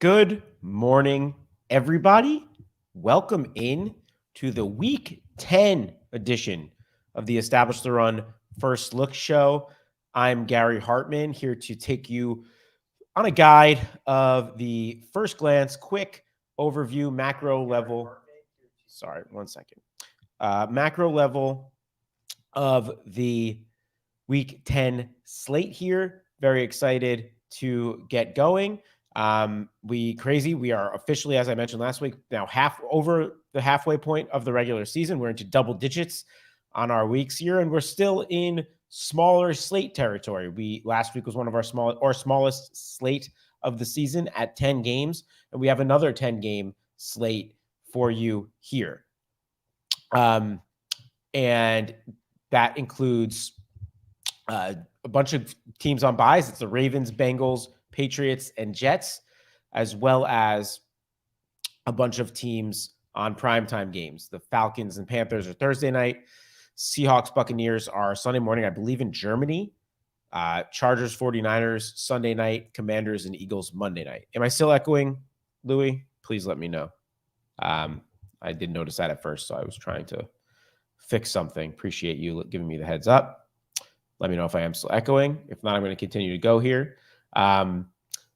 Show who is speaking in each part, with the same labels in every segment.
Speaker 1: Good morning, everybody. Welcome in to the Week 10 edition of the Establish the Run First Look Show. I'm Gary Hartman, here to take you on a guide of the first glance, quick overview, macro level. Sorry, 1 second. Macro level of the Week 10 slate here. Very excited to get going. We are officially, as I mentioned last week, now over the halfway point of the regular season. We're into double digits on our weeks here, and we're still in smaller slate territory. Last week was one of our smallest slate of the season at 10 games, and we have another 10 game slate for you here. And that includes a bunch of teams on buys. It's the Ravens, Bengals, Patriots, and Jets, as well as a bunch of teams on primetime games. The Falcons and Panthers are Thursday night. Seahawks, Buccaneers are Sunday morning, I believe, in Germany. Chargers, 49ers, Sunday night. Commanders and Eagles, Monday night. Am I still echoing, Louis? Please let me know. I did notice that at first, so I was trying to fix something. Appreciate you giving me the heads up. Let me know if I am still echoing. If not, I'm going to continue to go here.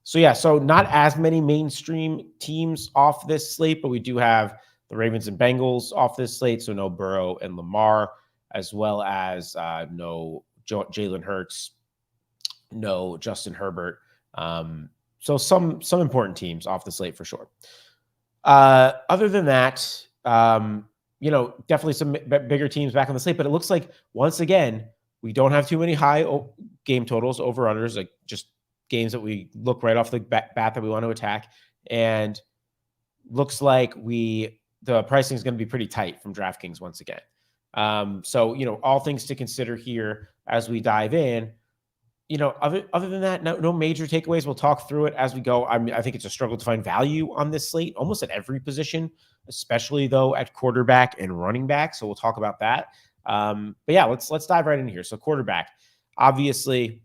Speaker 1: So not as many mainstream teams off this slate, but we do have the Ravens and Bengals off this slate. So no Burrow and Lamar, as well as no Jalen Hurts, no Justin Herbert. So some important teams off the slate for sure. Other than that, definitely some bigger teams back on the slate, but it looks like once again, we don't have too many high game totals, over-unders, like just games that we look right off the bat that we want to attack. And looks like the pricing is going to be pretty tight from DraftKings once again. So, all things to consider here as we dive in. Other than that, no major takeaways. We'll talk through it as we go. I think it's a struggle to find value on this slate, almost at every position, especially though at quarterback and running back. So we'll talk about that. But yeah, let's dive right in here. So quarterback, obviously,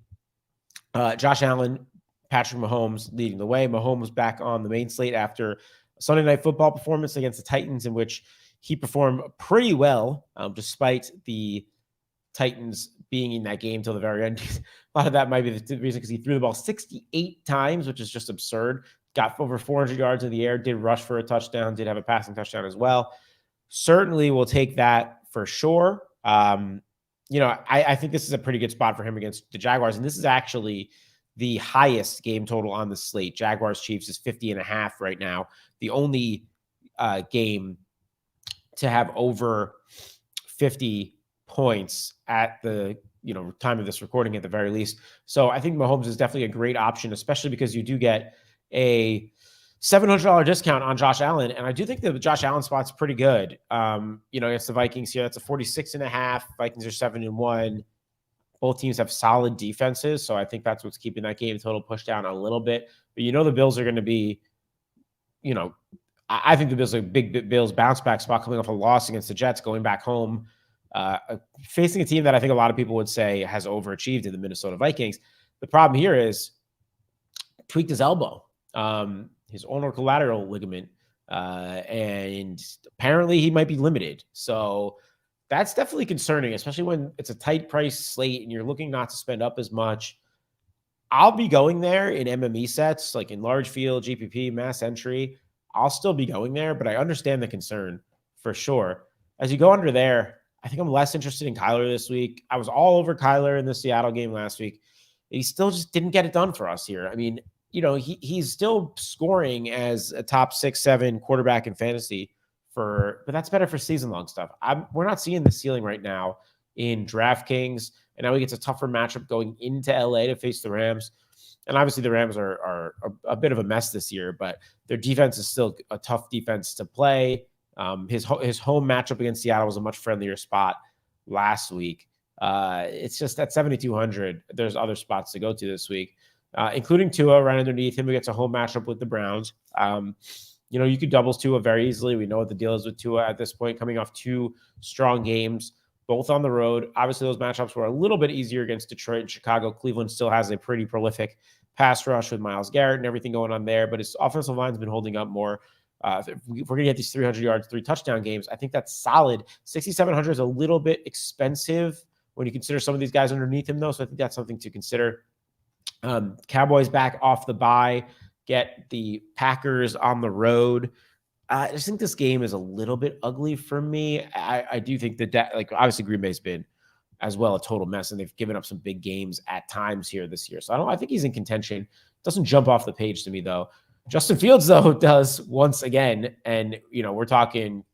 Speaker 1: Josh Allen, Patrick Mahomes leading the way. Mahomes back on the main slate after a Sunday Night Football performance against the Titans, in which he performed pretty well, despite the Titans being in that game till the very end. A lot of that might be the reason, because he threw the ball 68 times, which is just absurd. Got over 400 yards in the air, did rush for a touchdown, did have a passing touchdown as well. Certainly will take that for sure. I think this is a pretty good spot for him against the Jaguars. And this is actually the highest game total on the slate. Jaguars Chiefs is 50.5 right now. The only game to have over 50 points at the time of this recording at the very least. So I think Mahomes is definitely a great option, especially because you do get a $700 discount on Josh Allen. And I do think the Josh Allen spot's pretty good. Against the Vikings here, that's a 46.5. Vikings are 7-1. Both teams have solid defenses. So I think that's what's keeping that game total pushed down a little bit. But the Bills are going to be, I think the Bills are a big Bills bounce back spot coming off a loss against the Jets, going back home, facing a team that I think a lot of people would say has overachieved in the Minnesota Vikings. The problem here is tweaked his elbow. His ulnar collateral ligament, and apparently he might be limited. So that's definitely concerning, especially when it's a tight price slate and you're looking not to spend up as much. I'll be going there in MME sets, like in large field, GPP, mass entry. I'll still be going there, but I understand the concern for sure. As you go under there, I think I'm less interested in Kyler this week. I was all over Kyler in the Seattle game last week. He still just didn't get it done for us here. I mean, he's still scoring as a top 6-7 quarterback in fantasy but that's better for season-long stuff. We're not seeing the ceiling right now in DraftKings, and now he gets a tougher matchup going into LA to face the Rams. And obviously the Rams are a bit of a mess this year, but their defense is still a tough defense to play. His home matchup against Seattle was a much friendlier spot last week. It's just at 7,200, there's other spots to go to this week. Including Tua right underneath him, who gets a home matchup with the Browns. You could doubles Tua very easily. We know what the deal is with Tua at this point, coming off two strong games, both on the road. Obviously, those matchups were a little bit easier against Detroit and Chicago. Cleveland still has a pretty prolific pass rush with Myles Garrett and everything going on there, but his offensive line's been holding up more. If we're going to get these 300 yards, 3 touchdown games, I think that's solid. 6,700 is a little bit expensive when you consider some of these guys underneath him, though, so I think that's something to consider. Cowboys back off the bye, get the Packers on the road. I just think this game is a little bit ugly for me. I do think that obviously Green Bay's been as well a total mess, and they've given up some big games at times here this year. So I think he's in contention. Doesn't jump off the page to me though. Justin Fields though does once again, and we're talking.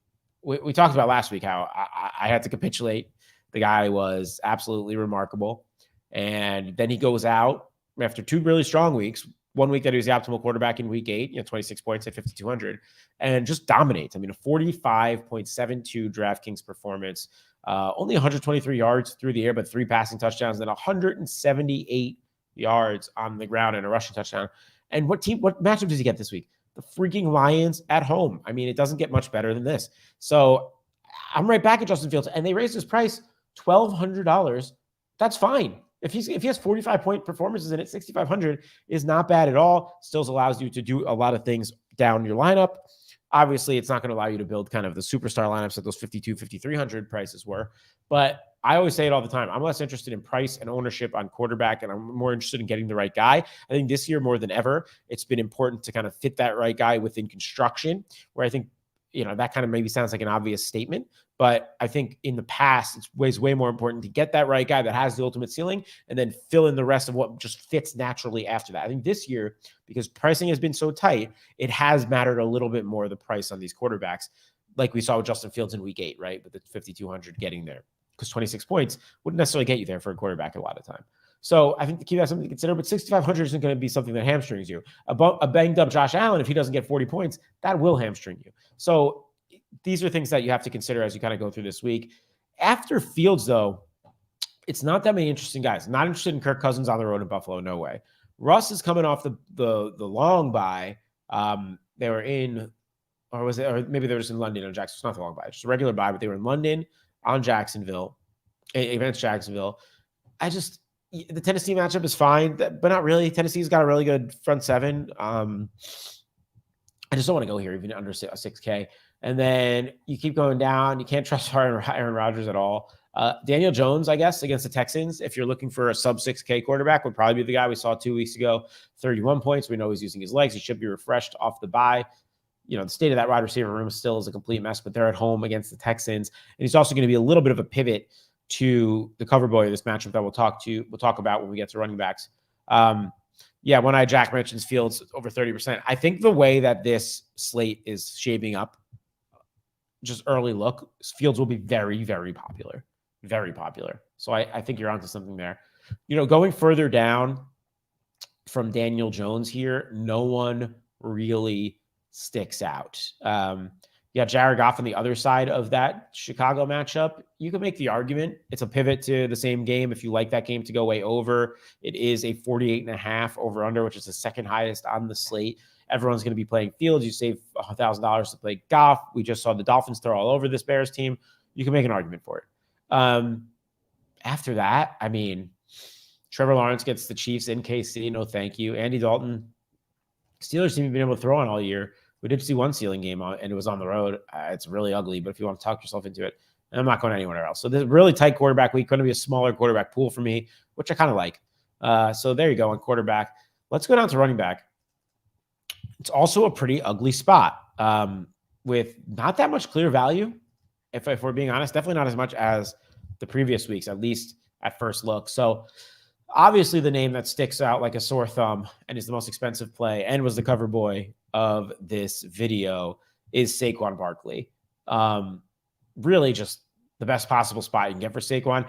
Speaker 1: We talked about last week how I had to capitulate. The guy was absolutely remarkable, and then he goes out after 2 really strong weeks. 1 week that he was the optimal quarterback in week 8, 26 points at 5,200, and just dominates. I mean, a 45.72 DraftKings performance, only 123 yards through the air, but 3 passing touchdowns, then 178 yards on the ground and a rushing touchdown. And what matchup does he get this week? The freaking Lions at home. I mean, it doesn't get much better than this. So I'm right back at Justin Fields, and they raised his price $1,200. That's fine. If he has 45-point performances in it, 6,500 is not bad at all. Still allows you to do a lot of things down your lineup. Obviously, it's not going to allow you to build kind of the superstar lineups that those 52, 5,300 prices were. But I always say it all the time. I'm less interested in price and ownership on quarterback, and I'm more interested in getting the right guy. I think this year more than ever, it's been important to kind of fit that right guy within construction, where I think, that kind of maybe sounds like an obvious statement, but I think in the past, it's way more important to get that right guy that has the ultimate ceiling and then fill in the rest of what just fits naturally after that. I think this year, because pricing has been so tight, it has mattered a little bit more, the price on these quarterbacks, like we saw with Justin Fields in week 8, right? With the 5,200 getting there, because 26 points wouldn't necessarily get you there for a quarterback a lot of time. So I think to keep that something to consider, but 6,500 isn't going to be something that hamstrings you. A banged up Josh Allen, if he doesn't get 40 points, that will hamstring you. So these are things that you have to consider as you kind of go through this week. After Fields, though, it's not that many interesting guys. Not interested in Kirk Cousins on the road in Buffalo, no way. Russ is coming off the long bye. They were in, or maybe they were just in London on Jacksonville. It's not the long bye, just a regular bye, but they were in London on Jacksonville, against Jacksonville. The Tennessee matchup is fine, but not really. Tennessee's got a really good front seven. I just don't want to go here even under 6K. And then you keep going down. You can't trust Aaron Rodgers at all. Daniel Jones, I guess, against the Texans, if you're looking for a sub 6K quarterback, would probably be the guy we saw 2 weeks ago. 31 points. We know he's using his legs. He should be refreshed off the bye. The state of that wide receiver room still is a complete mess, but they're at home against the Texans. And he's also going to be a little bit of a pivot to the cover boy of this matchup that we'll talk about when we get to running backs. One Eye Jack mentions Fields over 30%. I think the way that this slate is shaping up, just early look, Fields will be very, very popular. Very popular. So I think you're onto something there. Going further down from Daniel Jones here, no one really sticks out. You got Jared Goff on the other side of that Chicago matchup. You can make the argument it's a pivot to the same game if you like that game to go way over. It is a 48.5 over under, which is the second highest on the slate. Everyone's going to be playing Fields. You save $1,000 to play Goff. We just saw the Dolphins throw all over this Bears team. You can make an argument for it. After that, I mean, Trevor Lawrence gets the Chiefs in KC. No, thank you. Andy Dalton. Steelers team have been able to throw on all year. We did see one ceiling game and it was on the road. It's really ugly, but if you want to talk yourself into it, I'm not going anywhere else. So this really tight quarterback week, going to be a smaller quarterback pool for me, which I kind of like. So there you go on quarterback. Let's go down to running back. It's also a pretty ugly spot with not that much clear value. If we're being honest, definitely not as much as the previous weeks, at least at first look. So obviously the name that sticks out like a sore thumb and is the most expensive play and was the cover boy of this video is Saquon Barkley. Really just the best possible spot you can get for Saquon.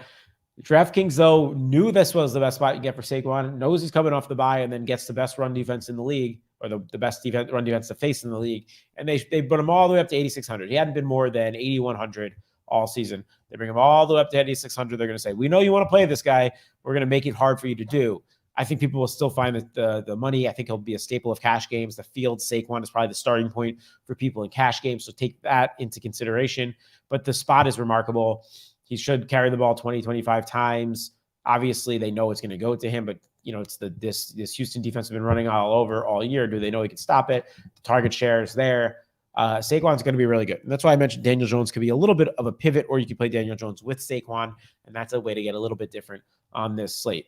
Speaker 1: DraftKings, though, knew this was the best spot you can get for Saquon, knows he's coming off the bye, and then gets the best run defense in the league, or the best run defense to face in the league. And they put him all the way up to 8,600. He hadn't been more than 8,100 all season. They bring him all the way up to 8,600. They're going to say, we know you want to play this guy. We're going to make it hard for you to do. I think people will still find that the money. I think he'll be a staple of cash games. The field Saquon is probably the starting point for people in cash games. So take that into consideration. But the spot is remarkable. He should carry the ball 20, 25 times. Obviously, they know it's going to go to him, but it's this Houston defense has been running all over all year. Do they know he can stop it? The target share is there. Saquon's going to be really good. And that's why I mentioned Daniel Jones could be a little bit of a pivot, or you could play Daniel Jones with Saquon, and that's a way to get a little bit different on this slate.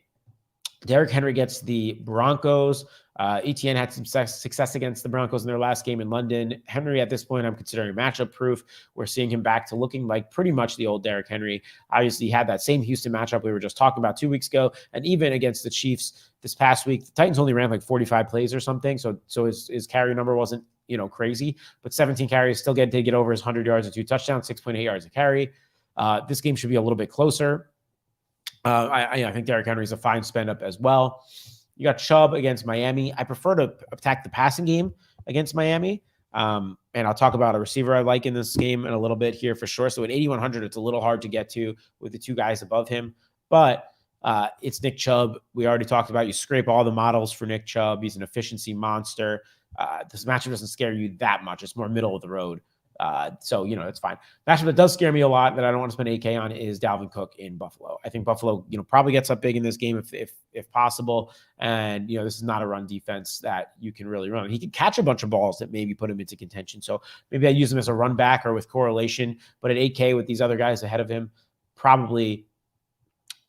Speaker 1: Derrick Henry gets the Broncos. ETN had some success against the Broncos in their last game in London. Henry, at this point, I'm considering matchup proof. We're seeing him back to looking like pretty much the old Derrick Henry. Obviously, he had that same Houston matchup we were just talking about 2 weeks ago. And even against the Chiefs this past week, the Titans only ran like 45 plays or something. So his carry number wasn't, crazy. But 17 carries, still did get over his 100 yards and 2 touchdowns, 6.8 yards a carry. This game should be a little bit closer. I think Derrick Henry is a fine spend up as well. You got Chubb against Miami. I prefer to attack the passing game against Miami. And I'll talk about a receiver I like in this game in a little bit here for sure. So at 8,100, it's a little hard to get to with the 2 guys above him. But it's Nick Chubb. We already talked about, you scrape all the models for Nick Chubb. He's an efficiency monster. This matchup doesn't scare you that much. It's more middle of the road. So it's fine. Matchup that does scare me a lot that I don't want to spend 8K on is Dalvin Cook in Buffalo. I think Buffalo, probably gets up big in this game if possible. And, this is not a run defense that you can really run. He can catch a bunch of balls that maybe put him into contention. So maybe I use him as a run back or with correlation, but at 8K with these other guys ahead of him, probably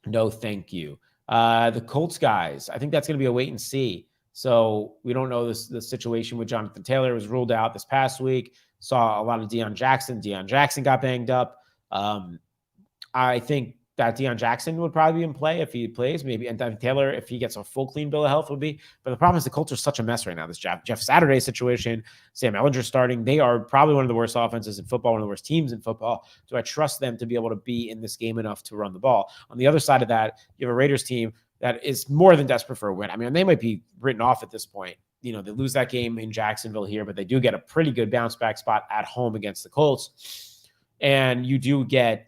Speaker 1: no thank you. The Colts guys, I think that's going to be a wait and see. So we don't know the situation with Jonathan Taylor. Was ruled out this past week. Saw a lot of Deion Jackson. Deion Jackson got banged up. I think that Deion Jackson would probably be in play if he plays. Maybe, and Taylor, if he gets a full clean bill of health, would be. But the problem is the Colts are such a mess right now. This Jeff Saturday situation, Sam Ehlinger starting. They are probably one of the worst offenses in football, one of the worst teams in football. Do I trust them to be able to be in this game enough to run the ball? On the other side of that, you have a Raiders team that is more than desperate for a win. I mean, they might be written off at this point. They lose that game in Jacksonville here, but they do get a pretty good bounce back spot at home against the Colts. And you do get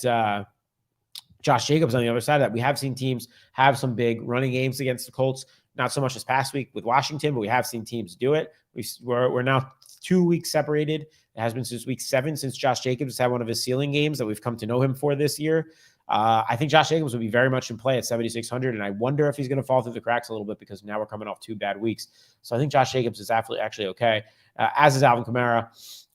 Speaker 1: Josh Jacobs on the other side of that. We have seen teams have some big running games against the Colts. Not so much this past week with Washington, but we have seen teams do it. We're now 2 weeks separated. It has been since week 7 since Josh Jacobs had one of his ceiling games that we've come to know him for this year. I think Josh Jacobs would be very much in play at 7,600, and I wonder if he's going to fall through the cracks a little bit because now we're coming off 2 bad weeks. So I think Josh Jacobs is actually okay, as is Alvin Kamara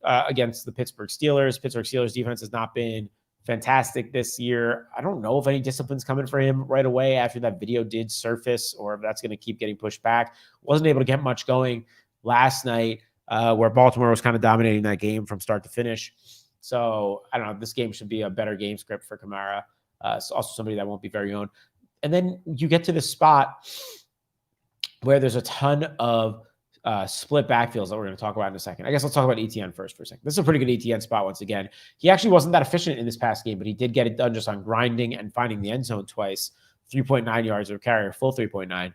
Speaker 1: against the Pittsburgh Steelers. Pittsburgh Steelers defense has not been fantastic this year. I don't know if any discipline's coming for him right away after that video did surface, or if that's going to keep getting pushed back. Wasn't able to get much going last night, where Baltimore was kind of dominating that game from start to finish. So I don't know. This game should be a better game script for Kamara. So also somebody that won't be very owned. And then you get to this spot where there's a ton of split backfields that we're going to talk about in a second. I guess let's talk about ETN first for a second. This is a pretty good ETN spot once again. He actually wasn't that efficient in this past game, but he did get it done just on grinding and finding the end zone twice. 3.9 yards per carry, or full 3.9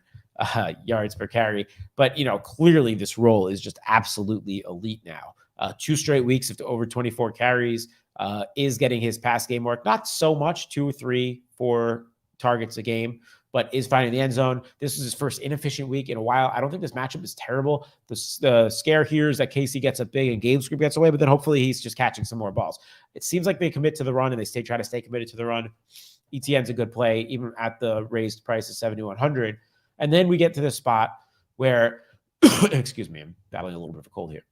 Speaker 1: yards per carry. But, clearly this role is just absolutely elite now. 2 straight weeks of over 24 carries, is getting his pass game work. Not so much, 2, 3, 4 targets a game, but is finding the end zone. This is his first inefficient week in a while. I don't think this matchup is terrible. The scare here is that KC gets up big and Gabe's group gets away, but then hopefully he's just catching some more balls. It seems like they commit to the run and they try to stay committed to the run. ETN's a good play, even at the raised price of 7,100. And then we get to this spot where, excuse me, I'm battling a little bit of a cold here.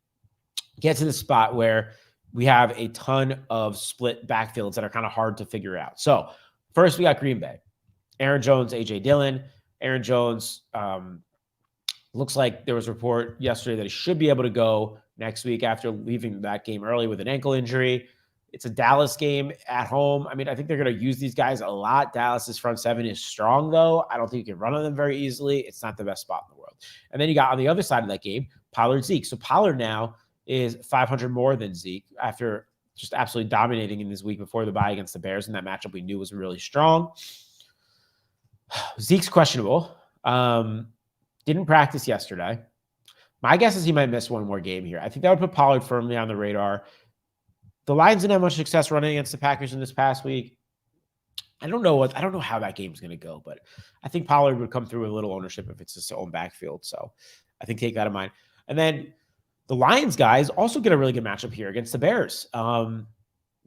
Speaker 1: Get to the spot where we have a ton of split backfields that are kind of hard to figure out. So first we got Green Bay. Aaron Jones, A.J. Dillon. Aaron Jones looks like there was a report yesterday that he should be able to go next week after leaving that game early with an ankle injury. It's a Dallas game at home. I mean, I think they're going to use these guys a lot. Dallas's front 7 is strong, though. I don't think you can run on them very easily. It's not the best spot in the world. And then you got on the other side of that game, Pollard, Zeke. So Pollard now is 500 more than Zeke after just absolutely dominating in this week before the bye against the Bears. And that matchup we knew was really strong. Zeke's questionable. Didn't practice yesterday. My guess is he might miss one more game here. I think that would put Pollard firmly on the radar. The Lions didn't have much success running against the Packers in this past week. I don't know how that game's going to go, but I think Pollard would come through with a little ownership if it's his own backfield. So I think take that in mind. And then the Lions guys also get a really good matchup here against the Bears.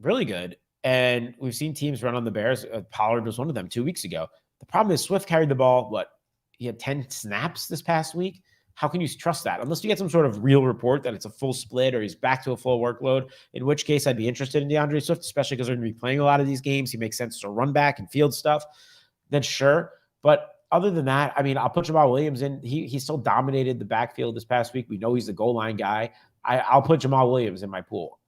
Speaker 1: Really good. And we've seen teams run on the Bears. Pollard was one of them 2 weeks ago. The problem is Swift carried the ball, he had 10 snaps this past week. How can you trust that? Unless you get some sort of real report that it's a full split or he's back to a full workload, in which case I'd be interested in DeAndre Swift, especially because we're going to be playing a lot of these games. He makes sense to run back and field stuff. Then sure. But other than that, I mean, I'll put Jamal Williams in. He still dominated the backfield this past week. We know he's the goal line guy. I'll put Jamal Williams in my pool.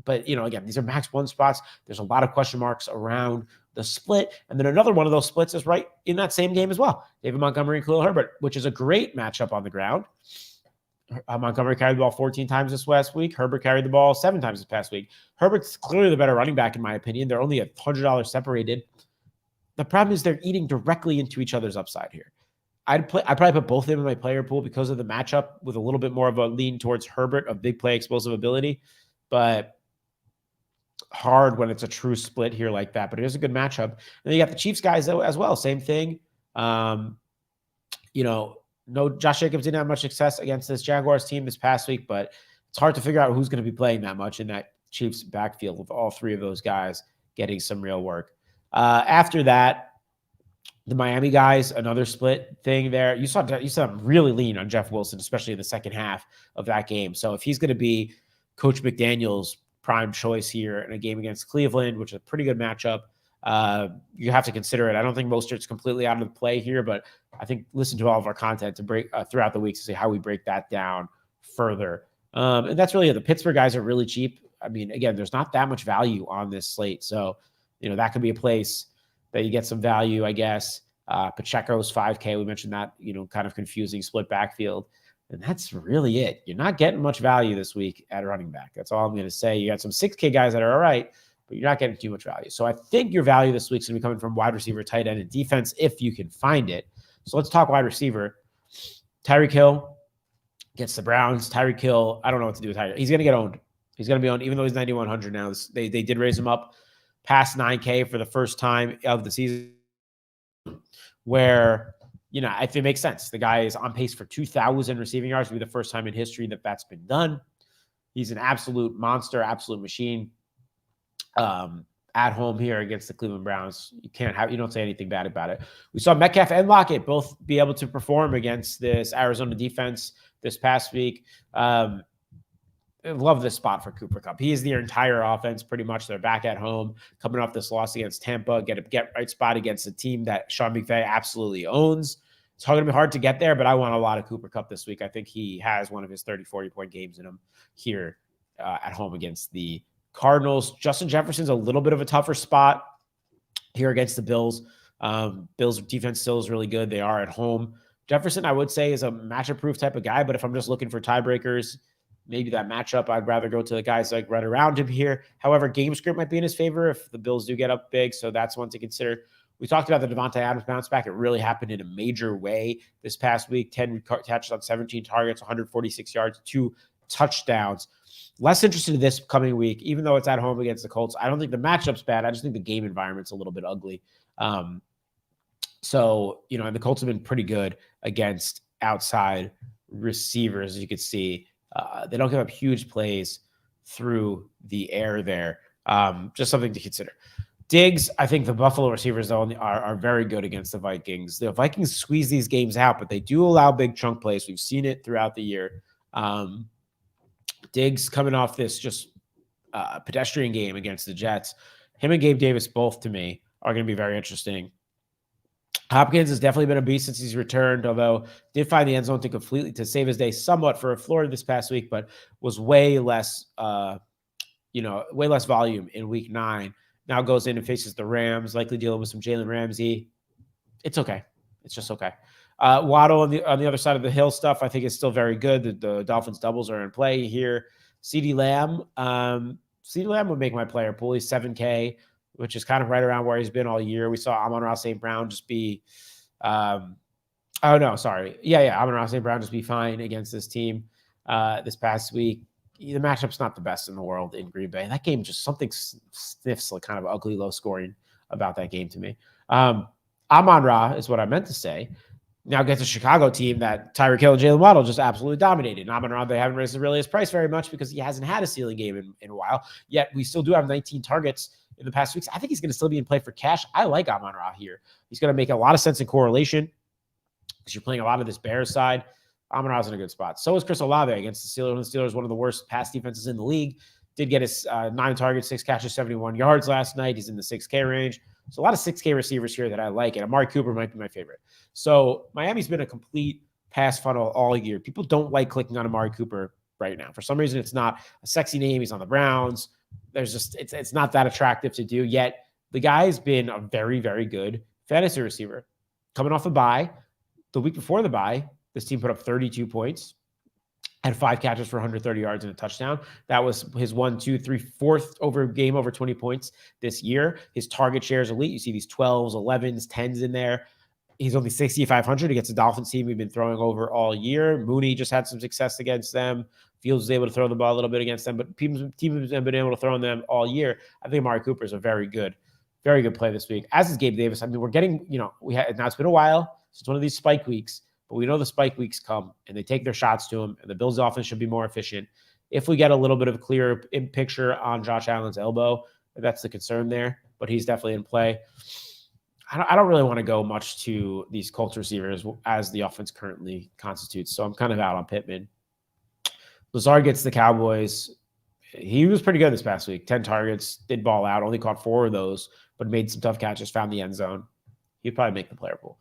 Speaker 1: But, again, these are max one spots. There's a lot of question marks around the split. And then another one of those splits is right in that same game as well. David Montgomery and Khalil Herbert, which is a great matchup on the ground. Montgomery carried the ball 14 times this last week. Herbert carried the ball 7 times this past week. Herbert's clearly the better running back, in my opinion. They're only $100 separated. The problem is they're eating directly into each other's upside here. I'd probably put both of them in my player pool because of the matchup with a little bit more of a lean towards Herbert of big play explosive ability. But hard when it's a true split here like that, but it is a good matchup. And then you got the Chiefs guys as well. Same thing. No, Josh Jacobs didn't have much success against this Jaguars team this past week, but it's hard to figure out who's going to be playing that much in that Chiefs backfield with all 3 of those guys getting some real work. After that, the Miami guys, another split thing there. You saw them really lean on Jeff Wilson, especially in the second half of that game. So if he's going to be Coach McDaniel's prime choice here in a game against Cleveland, which is a pretty good matchup, you have to consider it. I don't think Mostert's completely out of the play here, but I think listen to all of our content to break throughout the week to see how we break that down further. And that's really it. The Pittsburgh guys are really cheap. I mean, again, there's not that much value on this slate. So, that could be a place that you get some value, I guess. Pacheco's $5K. We mentioned that, kind of confusing split backfield. And that's really it. You're not getting much value this week at running back. That's all I'm going to say. You got some 6K guys that are all right, but you're not getting too much value. So I think your value this week is going to be coming from wide receiver, tight end, and defense if you can find it. So let's talk wide receiver. Tyreek Hill gets the Browns. Tyreek Hill, I don't know what to do with Tyreek. He's going to get owned. He's going to be owned, even though he's 9,100 now. They did raise him up past 9K for the first time of the season, where I think it makes sense. The guy is on pace for 2,000 receiving yards. It'll be the first time in history that's been done. He's an absolute monster, absolute machine. At home here against the Cleveland Browns, you don't say anything bad about it. We saw Metcalf and Lockett both be able to perform against this Arizona defense this past week. I love this spot for Cooper Kupp. He is the entire offense pretty much. They're back at home, coming off this loss against Tampa, get right spot against a team that Sean McVay absolutely owns. It's going to be hard to get there, but I want a lot of Cooper Kupp this week. I think he has one of his 30, 40-point games in him here at home against the Cardinals. Justin Jefferson's a little bit of a tougher spot here against the Bills. Bills defense still is really good. They are at home. Jefferson, I would say, is a matchup-proof type of guy, but if I'm just looking for tiebreakers, maybe that matchup, I'd rather go to the guys like right around him here. However, game script might be in his favor if the Bills do get up big, so that's one to consider. We talked about the Devontae Adams bounce back. It really happened in a major way this past week. 10 catches on 17 targets, 146 yards, 2 touchdowns. Less interested in this coming week, even though it's at home against the Colts. I don't think the matchup's bad. I just think the game environment's a little bit ugly. And the Colts have been pretty good against outside receivers, as you can see. They don't give up huge plays through the air there. Just something to consider. Diggs, I think the Buffalo receivers though are very good against the Vikings. The Vikings squeeze these games out, but they do allow big chunk plays. We've seen it throughout the year. Diggs coming off this just pedestrian game against the Jets. Him and Gabe Davis both, to me, are going to be very interesting. Hopkins has definitely been a beast since he's returned, although did find the end zone to save his day somewhat for Florida this past week, but was way less volume in week 9. Now goes in and faces the Rams, likely dealing with some Jalen Ramsey. It's okay. It's just okay. Waddle on the other side of the hill stuff, I think is still very good. The Dolphins doubles are in play here. CeeDee Lamb would make my player pool. He's 7K, which is kind of right around where he's been all year. We saw Amon-Ra St. Brown just be Amon-Ra St. Brown just be fine against this team this past week. The matchup's not the best in the world in Green Bay. That game, just something sniffs like kind of ugly low scoring about that game to me. Amon-Ra is what I meant to say. Now gets a Chicago team that Tyreek Hill and Jalen Waddle just absolutely dominated. And Amon-Ra, they haven't raised really his price very much because he hasn't had a ceiling game in a while. Yet we still do have 19 targets in the past weeks. I think he's going to still be in play for cash. I like Amon-Ra here. He's going to make a lot of sense in correlation because you're playing a lot of this Bears side. Amon-Ra's in a good spot. So is Chris Olave against the Steelers. The Steelers, one of the worst pass defenses in the league. Did get his 9 targets, 6 catches, 71 yards last night. He's in the 6K range. So a lot of 6K receivers here that I like, and Amari Cooper might be my favorite. So Miami's been a complete pass funnel all year. People don't like clicking on Amari Cooper right now. For some reason, it's not a sexy name. He's on the Browns. There's just it's not that attractive to do. Yet the guy's been a very, very good fantasy receiver. Coming off a bye, the week before the bye, this team put up 32 points. Had 5 catches for 130 yards and a touchdown. That was his 4th game over 20 points this year. His target share is elite. You see these 12s, 11s, 10s in there. He's only 6,500 against the Dolphins team we've been throwing over all year. Mooney just had some success against them. Fields was able to throw the ball a little bit against them, but teams have been able to throw on them all year. I think Amari Cooper is a very good play this week, as is Gabe Davis. I mean, we're getting, now it's been a while since one of these spike weeks. But we know the spike weeks come and they take their shots to him, and the Bills' offense should be more efficient. If we get a little bit of a clearer picture on Josh Allen's elbow, that's the concern there, but he's definitely in play. I don't really want to go much to these Colts receivers as the offense currently constitutes, so I'm kind of out on Pittman. Lazard gets the Cowboys. He was pretty good this past week. 10 targets, did ball out, only caught 4 of those, but made some tough catches, found the end zone. He'd probably make the player pool.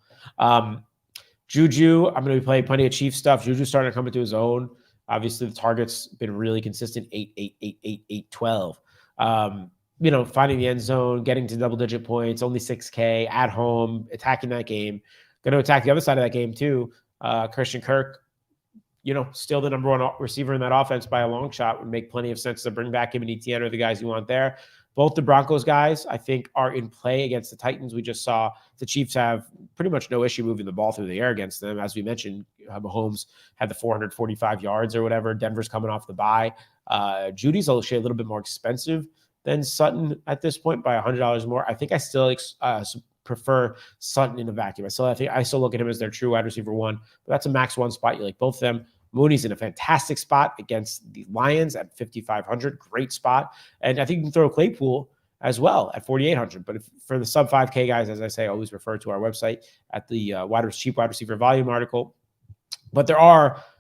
Speaker 1: Juju, I'm going to be playing plenty of Chiefs stuff. Juju's starting to come into his own. Obviously, the target's been really consistent, 8, 8, 8, 8, 8, 12. Finding the end zone, getting to double-digit points, only 6K, at home, attacking that game. Going to attack the other side of that game, too. Christian Kirk, still the number 1 receiver in that offense by a long shot. Would make plenty of sense to bring back him and Etienne or the guys you want there. Both the Broncos guys, I think, are in play against the Titans. We just saw the Chiefs have pretty much no issue moving the ball through the air against them. As we mentioned, Mahomes had the 445 yards or whatever. Denver's coming off the bye. Judy's a little bit more expensive than Sutton at this point by $100 more. I think I still prefer Sutton in a vacuum. I still look at him as their true wide receiver 1. But that's a max 1 spot. You like both of them. Mooney's in a fantastic spot against the Lions at 5,500. Great spot. And I think you can throw Claypool as well at 4,800. But for the sub 5K guys, as I say, always refer to our website at the cheap wide receiver volume article. But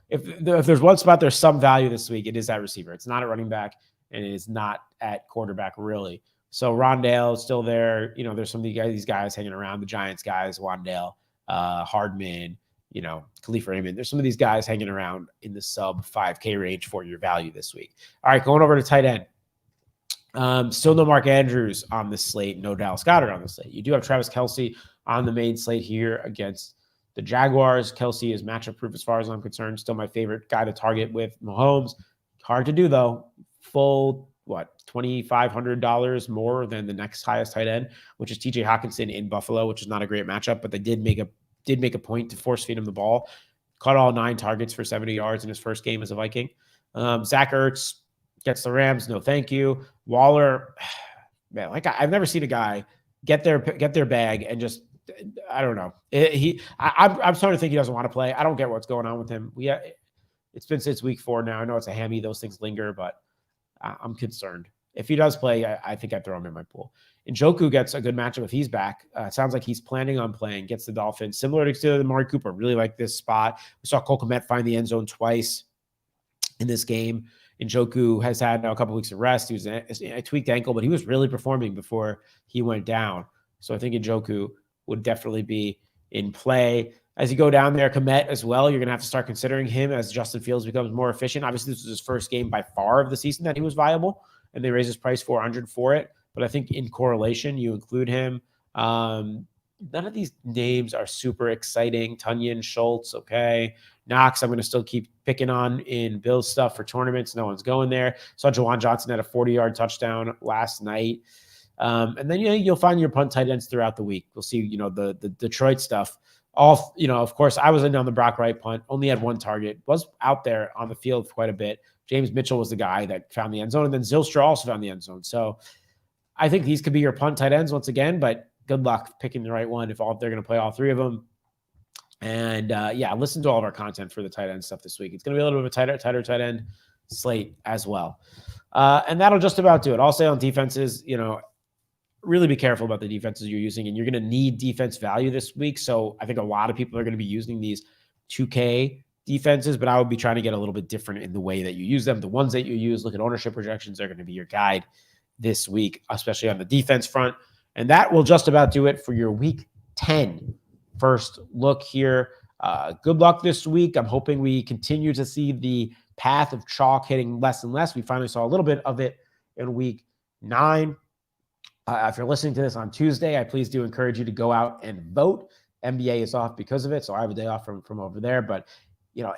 Speaker 1: if there's one spot there's some value this week, it is that receiver. It's not at running back, and it is not at quarterback, really. So Rondale is still there. There's some of these guys hanging around, the Giants guys, Wandale, Hardman, Khalif Raymond. There's some of these guys hanging around in the sub 5K range for your value this week. All right, going over to tight end. Still no Mark Andrews on the slate, no Dallas Goedert on the slate. You do have Travis Kelce on the main slate here against the Jaguars. Kelce is matchup proof as far as I'm concerned. Still my favorite guy to target with Mahomes. Hard to do though. Full $2,500 more than the next highest tight end, which is TJ Hawkinson in Buffalo, which is not a great matchup, but they did make a point to force feed him the ball. Caught all 9 targets for 70 yards in his first game as a Viking. Zach Ertz gets the Rams. No, thank you. Waller, man, I've never seen a guy get their bag and just, I don't know. I'm starting to think he doesn't want to play. I don't get what's going on with him. It's been since week 4 now. I know it's a hammy. Those things linger, but I'm concerned. If he does play, I think I'd throw him in my pool. Njoku gets a good matchup if he's back. It sounds like he's planning on playing, gets the Dolphins. Similar to Amari Cooper, really like this spot. We saw Cole Kmet find the end zone twice in this game. Njoku has had a couple weeks of rest. He was a tweaked ankle, but he was really performing before he went down. So I think Njoku would definitely be in play. As you go down there, Kmet as well, you're going to have to start considering him as Justin Fields becomes more efficient. Obviously, this was his first game by far of the season that he was viable, and they raised his price $400 for it. But I think in correlation, you include him. None of these names are super exciting. Tunyon, Schultz, okay. Knox, I'm going to still keep picking on in Bill's stuff for tournaments. No one's going there. Saw Jawan Johnson had a 40-yard touchdown last night. And then you'll find your punt tight ends throughout the week. We'll see, the Detroit stuff. Of course, I was in on the Brock Wright punt, only had 1 target, was out there on the field for quite a bit. James Mitchell was the guy that found the end zone, and then Zylstra also found the end zone. So I think these could be your punt tight ends once again, but good luck picking the right one if they're going to play all 3 of them. And listen to all of our content for the tight end stuff this week. It's going to be a little bit of a tighter tight end slate as well. And that'll just about do it. I'll say on defenses, really be careful about the defenses you're using, and you're going to need defense value this week. So I think a lot of people are going to be using these 2K defenses, but I would be trying to get a little bit different in the way that you use them. The ones that you use, look at ownership projections, are going to be your guide this week, especially on the defense front. And that will just about do it for your week 10 first look here. Good luck this week. I'm hoping we continue to see the path of chalk hitting less and less. We finally saw a little bit of it in week 9. If you're listening to this on Tuesday, I please do encourage you to go out and vote. NBA is off because of it, so I have a day off from over there. But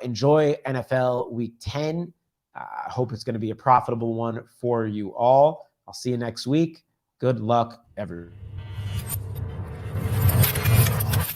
Speaker 1: enjoy NFL Week 10. I hope it's going to be a profitable one for you all. I'll see you next week. Good luck, everyone.